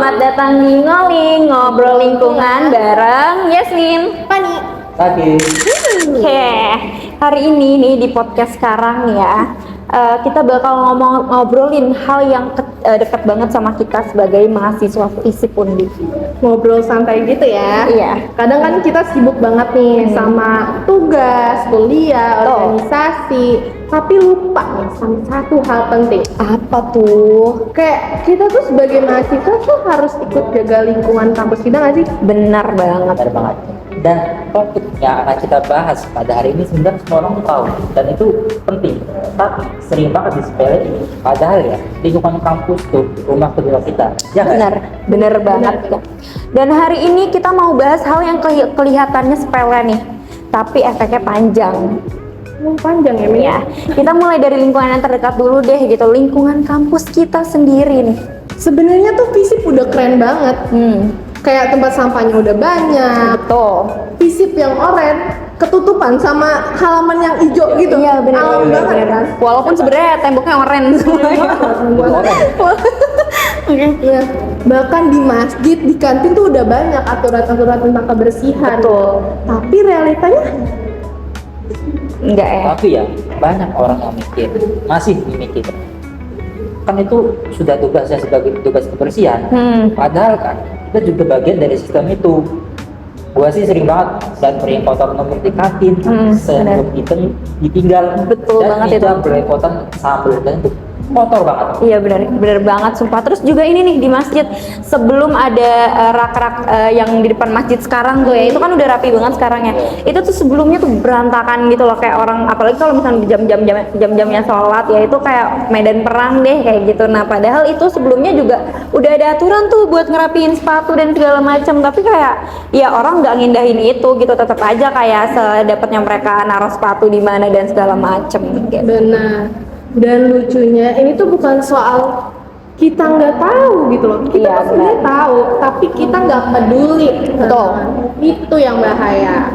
Selamat datang di Ngoling, ngobrol lingkungan bareng Yasmin. Pani. Oke. Oke, hari ini nih di podcast sekarang nih ya, kita bakal ngobrolin hal yang dekat banget sama kita sebagai mahasiswa FISIP Undi. Ngobrol santai gitu ya. Iya. Kadang kan kita sibuk banget nih sama tugas, kuliah, organisasi, tapi lupa nih sama satu hal penting. Apa tuh? Kayak kita tuh sebagai mahasiswa tuh harus ikut jaga lingkungan kampus kita nggak sih? Benar banget. Benar banget. Dan topik yang akan kita bahas pada hari ini sebenarnya semua orang tahu dan itu penting. Tapi sering banget disepelein. Padahal ya lingkungan kampus tuh rumah kedua kita. Ya nggak? Bener banget. Dan hari ini kita mau bahas hal yang kelihatannya sepele nih, tapi efeknya panjang. Panjang ya, Mi? Ya, kita mulai dari lingkungan yang terdekat dulu deh gitu, lingkungan kampus kita sendiri nih. Sebenarnya tuh FISIP udah keren banget. Kayak tempat sampahnya udah banyak. Betul. FISIP yang oranye ketutupan sama halaman yang hijau gitu. Iya benar. Alam banget kan. Walaupun sebenarnya temboknya oranye semuanya. Oke. Ya. Bahkan di masjid, di kantin tuh udah banyak aturan-aturan tentang kebersihan. Betul. Tapi realitanya Enggak ya. Tapi ya banyak orang yang masih mikir kan itu sudah tugasnya sebagai tugas kebersihan. Padahal kan kita juga bagian dari sistem itu. Gua sih sering banget dan piring kotor numpuk di kantin, sebelum ditinggal. Betul dan banget itu. Belepotan sambal dan itu kotor banget. Iya benar banget sumpah. Terus juga ini nih di masjid sebelum ada rak-rak yang di depan masjid sekarang tuh ya, itu kan udah rapi banget sekarang ya. Itu tuh sebelumnya tuh berantakan gitu loh, kayak orang, apalagi kalau misalnya jam-jamnya sholat ya, itu kayak medan perang deh kayak gitu. Nah padahal itu sebelumnya juga udah ada aturan tuh buat ngerapiin sepatu dan segala macam, tapi kayak ya orang nggak ngindahin itu gitu, tetap aja kayak sedapatnya mereka naruh sepatu di mana dan segala macam gitu. benar. Dan lucunya ini tuh bukan soal kita nggak tahu gitu loh. Kita Iya, tuh sebenarnya benar. tahu, tapi kita nggak peduli. Betul. Itu yang bahaya.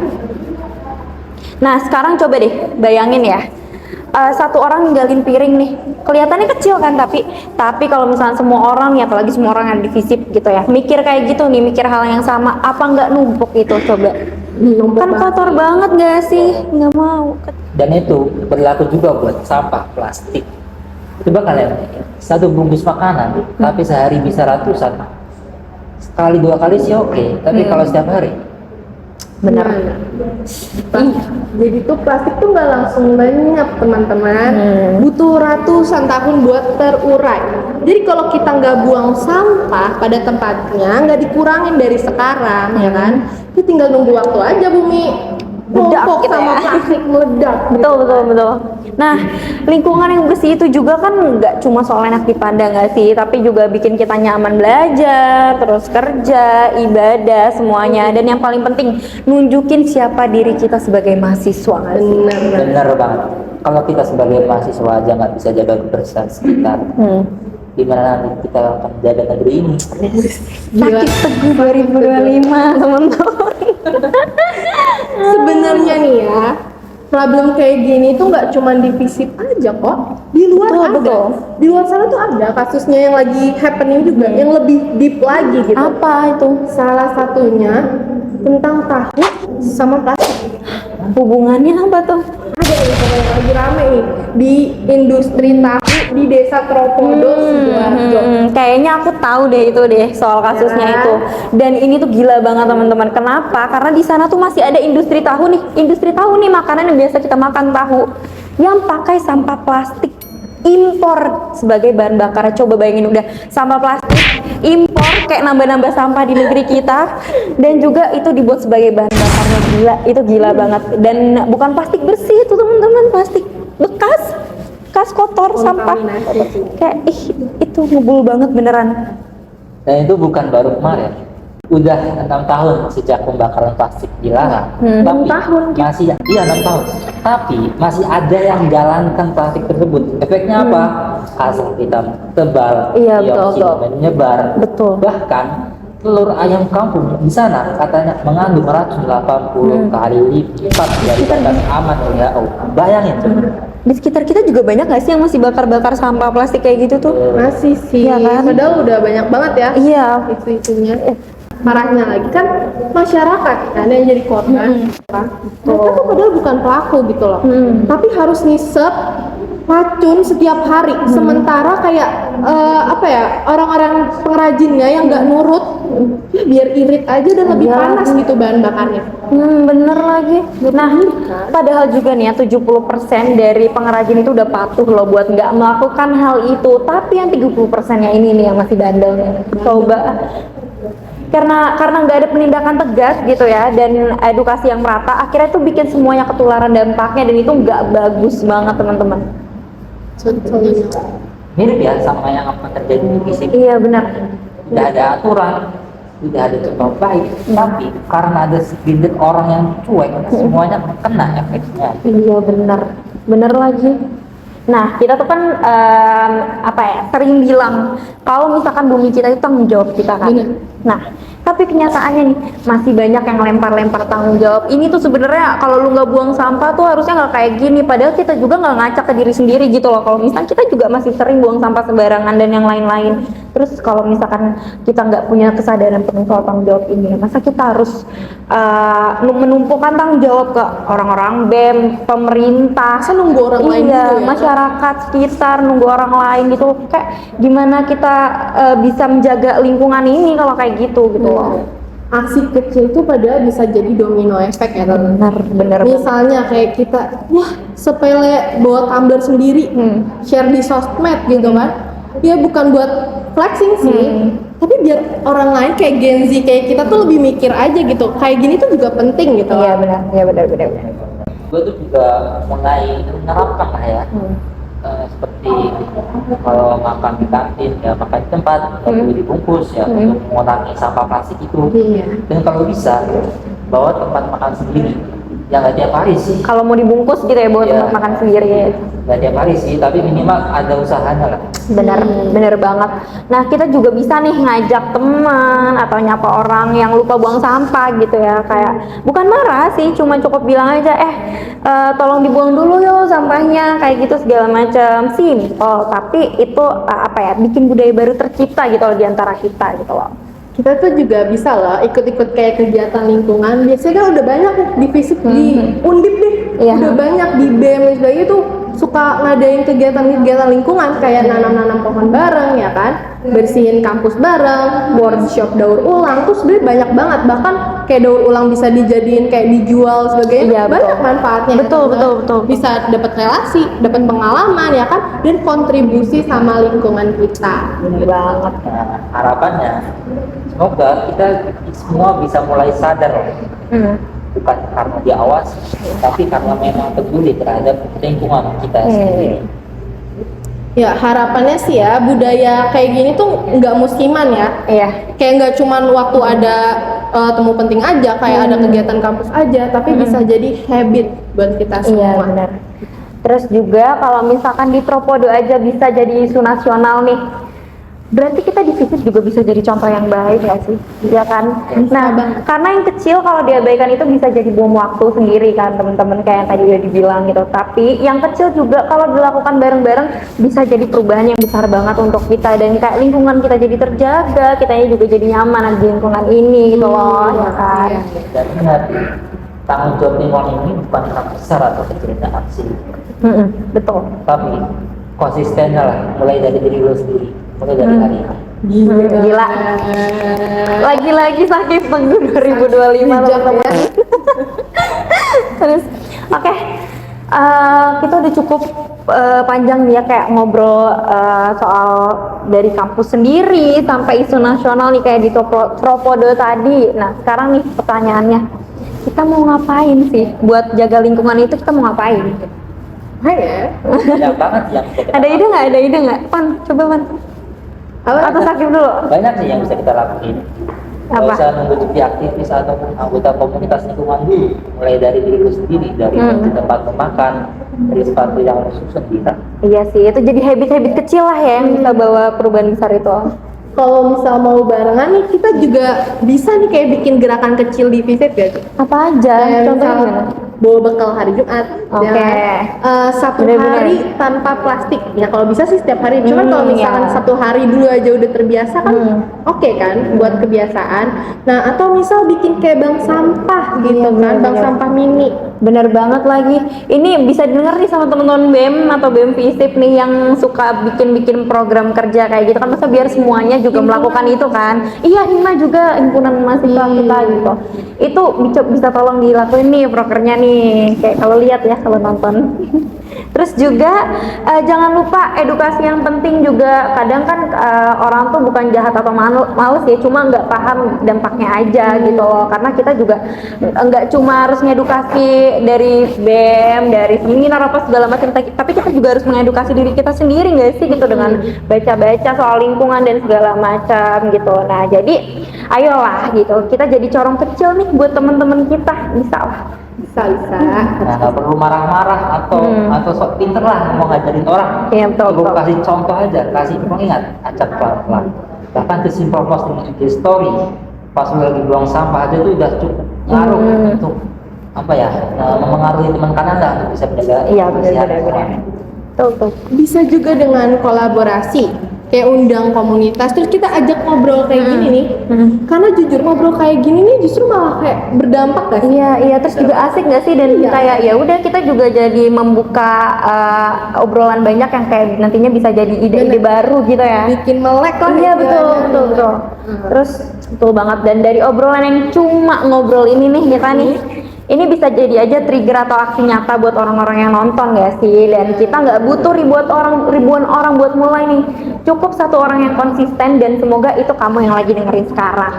Nah sekarang coba deh bayangin ya, satu orang ninggalin piring nih, kelihatannya kecil kan, tapi kalau misalnya semua orang ya, apalagi semua orang yang di FISIP gitu ya, mikir kayak gitu nih, mikir hal yang sama, apa nggak numpuk itu coba? Kan kotor banget gak sih? Nggak mau. Dan itu berlaku juga buat sampah plastik. Coba kalian satu bungkus makanan tapi sehari bisa ratusan. Sekali dua kali sih oke, tapi kalau setiap hari Bener. Jadi tuh plastik tuh nggak langsung lenyap teman-teman. Butuh ratusan tahun buat terurai. Jadi kalau kita nggak buang sampah pada tempatnya, nggak dikurangin dari sekarang ya kan, kita tinggal nunggu waktu aja bumi Meledak numpuk gitu sama ya. plastik meledak. Betul. Nah, lingkungan yang bersih itu juga kan nggak cuma soal enak dipandang nggak sih, tapi juga bikin kita nyaman belajar, terus kerja, ibadah, semuanya. Dan yang paling penting, nunjukin siapa diri kita sebagai mahasiswa nggak sih? benar banget. Kalau kita sebagai mahasiswa aja nggak bisa jaga kebersihan sekitar, gimana nanti kita akan jaga negeri ini? Sakit Teguh 2025 teman-teman. Sebenarnya nih ya, problem kayak gini tuh nggak cuma di FISIP aja kok, di luar ada. Betul. Di luar sana tuh ada kasusnya yang lagi happening juga, yang lebih deep lagi gitu. Apa itu? Salah satunya tentang tahu sama plastik. Hubungannya apa tuh? Ada nih yang lagi rame nih di industri tahu di desa Tropodo, Sidoarjo. Kayaknya aku tahu deh itu deh soal kasusnya Ya. itu. Dan ini tuh gila banget teman-teman. Kenapa? Karena di sana tuh masih ada industri tahu nih. Industri tahu nih, makanan yang biasa kita makan, tahu yang pakai sampah plastik impor sebagai bahan bakar. Coba bayangin, udah sampah plastik impor kayak nambah-nambah sampah di negeri kita, dan juga itu dibuat sebagai bahan bakarnya. Gila, itu gila banget. Dan bukan plastik bersih itu teman-teman, plastik bekas kotor, sampah. Kayak itu ngebul banget beneran. Dan itu bukan baru kemarin. Udah 6 tahun sejak pembakaran plastik dilarang. 6 Tapi tahun? masih, iya 6 tahun. Tapi masih ada yang jalankan plastik tersebut. Efeknya apa? Asap hitam tebal, Iya, dioksin betul. menyebar. Betul. Bahkan telur ayam kampung di sana katanya mengandung racun 80 kali lipat dari batas aman WHO. Bayangin tuh. Di sekitar kita juga banyak nggak sih yang masih bakar-bakar sampah plastik kayak gitu tuh? Masih sih, Iya kan? padahal udah banyak banget ya Iya. isu-isunya. Parahnya lagi kan masyarakat kan yang jadi korban. Mereka tuh padahal bukan pelaku gitu loh, tapi harus ngisep racun setiap hari. Sementara kayak apa ya, orang-orang pengrajinnya yang nggak nurut, ya biar irit aja dan lebih Iya. panas gitu bahan bakarnya. Bener lagi. Nah, padahal juga nih ya 70% dari pengrajin itu udah patuh loh buat nggak melakukan hal itu. Tapi yang 30%-nya ini nih yang masih bandel nih. Coba. Karena nggak ada penindakan tegas gitu ya dan edukasi yang merata, akhirnya tuh bikin semuanya ketularan dampaknya dan itu nggak bagus banget teman-teman. Mirip ya sama yang apa terjadi di fisik. Iya benar. Tidak ada aturan, tidak ada contoh baik, tapi karena ada segelintir orang yang cuek, semuanya kena efeknya. Iya bener lagi. Nah kita tuh kan apa ya sering bilang kalau misalkan bumi kita itu tanggung jawab kita kan. Bener. Nah tapi kenyataannya nih masih banyak yang lempar-lempar tanggung jawab. Ini tuh sebenarnya kalau lu nggak buang sampah tuh harusnya nggak kayak gini. Padahal kita juga nggak ngacak ke diri sendiri gitu loh. Kalau misalkan kita juga masih sering buang sampah sembarangan dan yang lain-lain. Terus kalau misalkan kita nggak punya kesadaran penuh soal tanggung jawab ini, masa kita harus menumpukan tanggung jawab ke orang-orang BEM, pemerintah, Masa nunggu orang lain iya, dulu ya? masyarakat sekitar nunggu orang lain gitu. Kayak gimana kita bisa menjaga lingkungan ini kalau kayak gitu loh. Aksi kecil tuh padahal bisa jadi domino efek ya teman. Bener. Misalnya kayak kita, wah sepele bawa tumbler sendiri, share di sosmed gitu kan. Ya bukan buat flexing sih, tapi biar orang lain kayak Gen Z kayak kita tuh lebih mikir aja gitu. Kayak gini tuh juga penting gitu. Iya benar. Gue tuh juga mulai menerapkan lah ya. Seperti kalau makan di kantin ya makan di tempat perlu dibungkus ya untuk mengurangi sampah plastik itu. Iya. Dan kalau bisa bawa tempat makan sendiri ya nggak tiap hari sih, Kalau mau dibungkus gitu ya buat Iya. tempat makan sendiri. nggak tiap hari sih, tapi minimal ada usahanya lah. Bener banget. Nah kita juga bisa nih ngajak teman atau nyapa orang yang lupa buang sampah gitu ya, kayak bukan marah sih, cuma cukup bilang aja tolong dibuang dulu yo sampahnya kayak gitu segala macam. Simple tapi itu apa ya bikin budaya baru tercipta gitu loh di antara kita gitu loh. Kita tuh juga bisa loh ikut-ikut kayak kegiatan lingkungan. Biasanya kan udah banyak di fisik di Undip deh, Iya. udah banyak di BEM dan sebagainya tuh suka ngadain kegiatan lingkungan kayak nanam-nanam pohon bareng ya kan, bersihin kampus bareng, workshop daur ulang tuh sebenarnya banyak banget. Bahkan kayak daur ulang bisa dijadiin kayak dijual sebagainya. Iya, Banyak betul. manfaatnya. Betul. Bisa dapat relasi, dapat pengalaman ya kan, dan kontribusi sama lingkungan kita. Bener banget. Nah, harapannya semoga kita semua bisa mulai sadar loh. Bukan karena diawasi, tapi karena memang peduli terhadap lingkungan kita sendiri. Ya harapannya sih ya budaya kayak gini tuh nggak musiman ya. Iya. Kayak nggak cuman waktu ada temu penting aja, kayak ada kegiatan kampus aja, tapi bisa jadi habit buat kita Iya semua. benar. Terus juga kalau misalkan di Tropodo aja bisa jadi isu nasional nih, berarti kita di fisik juga bisa jadi contoh yang baik ya sih, ya kan? Nah, banget. karena yang kecil kalau diabaikan itu bisa jadi bom waktu sendiri kan teman-teman kayak yang tadi udah dibilang gitu. Tapi yang kecil juga kalau dilakukan bareng-bareng bisa jadi perubahan yang besar banget untuk kita dan kayak lingkungan kita jadi terjaga, kitanya juga jadi nyaman di lingkungan ini gitu loh, ya kan? Iya. Dan ingat, tanggung jawab lingkungan ini bukan hal besar atau kecilnya aksi, Betul. tapi konsisten lah, mulai dari diri lo sendiri, mulai dari hari ini. Gila. Lagi-lagi sakit Teguh 2025 Bijak teman-teman. ya. Terus, oke. Kita udah cukup panjang nih ya kayak ngobrol soal dari kampus sendiri sampai isu nasional nih kayak di Tropodo tadi. Nah sekarang nih pertanyaannya, kita mau ngapain sih buat jaga lingkungan itu, kita mau ngapain? Ya. Banyak banget yang bisa kita Ada ide lakuin. nggak? Ada ide nggak? Pan, coba Pan. Atau Sakif dulu. Banyak sih yang bisa kita lakuin. Nggak Apa? usah nunggu jadi aktivis ataupun anggota komunitas lingkungan dulu, mulai dari diri lu sendiri, dari di tempat makan, dari sepatu yang lu susun kita. Iya sih, itu jadi habit-habit kecil lah ya yang bisa bawa perubahan besar itu. kalau misal mau barengan nih, kita juga bisa nih kayak bikin gerakan kecil di visit ya. Apa aja? Kayak Contohnya misal gimana? bawa bekal hari Jumat, Oke. satu Bener-bener. hari tanpa plastik. Ya kalau bisa sih setiap hari. Cuman kalau misalkan Iya. satu hari dulu aja udah terbiasa kan, oke kan, buat kebiasaan. Nah atau misal bikin kayak bank sampah gitu Iya, kan, bank bener-bener. sampah mini. Bener banget lagi. Ini bisa didengar nih sama teman-teman BEM atau BEM FISIP nih yang suka bikin-bikin program kerja kayak gitu kan, masa biar semuanya juga melakukan itu kan. Iya, Hima juga himpunan mahasiswa kita gitu. Itu bisa tolong dilakuin nih prokernya nih. Kayak kalau lihat ya kalau nonton. Terus juga jangan lupa edukasi yang penting juga. Kadang kan orang tuh bukan jahat atau males ya, cuma nggak paham dampaknya aja gitu loh. Karena kita juga nggak cuma harus ngedukasi dari BEM, dari seminar apa segala macam, tapi kita juga harus mengedukasi diri kita sendiri nggak sih gitu, dengan baca-baca soal lingkungan dan segala macam gitu. Nah jadi ayolah gitu, kita jadi corong kecil nih buat teman-teman kita, bisa lah. Bisa. Nah, nggak perlu marah-marah atau sok pinter lah mau ngajarin orang. Iya, betul, Cukup betul. kasih contoh aja, kasih pengingat, acak pelan-pelan. Bahkan sesimpel posting IG story pas lu lagi buang sampah aja tuh udah cukup ngaruh untuk apa ya, memengaruhi teman kanan lah untuk bisa menjaga Iya, kebersihan benar-benar. orang. Tuh. Bisa juga dengan kolaborasi. Kayak undang komunitas, terus kita ajak ngobrol kayak gini nih. Karena jujur ngobrol kayak gini nih justru malah kayak berdampak gak sih? Iya, terus juga asik nggak sih, dan Iya. kayak ya udah kita juga jadi membuka obrolan banyak yang kayak nantinya bisa jadi ide-ide baru gitu ya. Bikin melek lah. Iya, istilahnya. betul. Terus betul banget, dan dari obrolan yang cuma ngobrol ini nih kita nih, ini bisa jadi aja trigger atau aksi nyata buat orang-orang yang nonton gak sih. Dan kita nggak butuh ribuan orang buat mulai nih, cukup satu orang yang konsisten, dan semoga itu kamu yang lagi dengerin sekarang.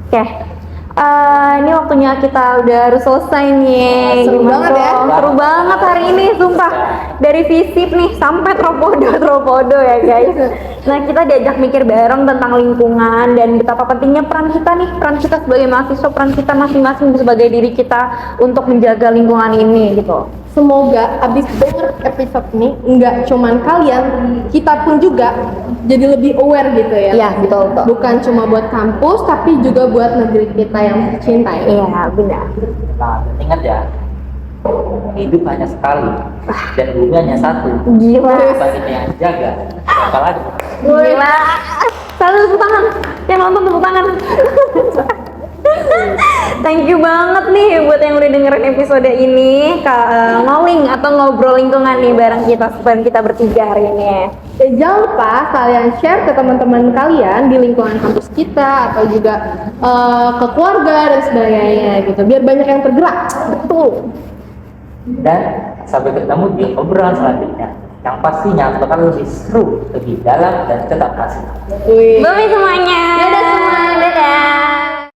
Oke. Ini waktunya kita udah harus selesai nih. Seru Gimana banget ya? dong? Seru banget hari ini, sumpah. Dari FISIP nih sampai tropodo ya guys. Nah, kita diajak mikir bareng tentang lingkungan dan betapa pentingnya peran kita sebagai mahasiswa, peran kita masing-masing sebagai diri kita untuk menjaga lingkungan ini gitu. Semoga abis denger episode ini nggak cuman kalian, kita pun juga jadi lebih aware gitu ya. Iya, betul. Bukan cuma buat kampus, tapi juga buat negeri kita yang tercinta ya. Iya, benar. Nah, dan ingat ya, hidup hanya sekali dan bumi hanya satu. Gila. Bukan kita yang jaga, apalagi. Gila. Selalu tepuk tangan. Yang nonton tepuk tangan. Thank you banget nih buat yang udah dengerin episode ini, ngowing atau ngobrol lingkungan nih bareng kita bertiga hari ini. Jangan lupa kalian share ke teman-teman kalian di lingkungan kampus kita atau juga ke keluarga dan sebagainya gitu, biar banyak yang tergerak. Betul. Dan sampai ketemu di obrolan selanjutnya yang pastinya bakal lebih seru, lebih dalam dan tetap asik. Wih. Bye semuanya.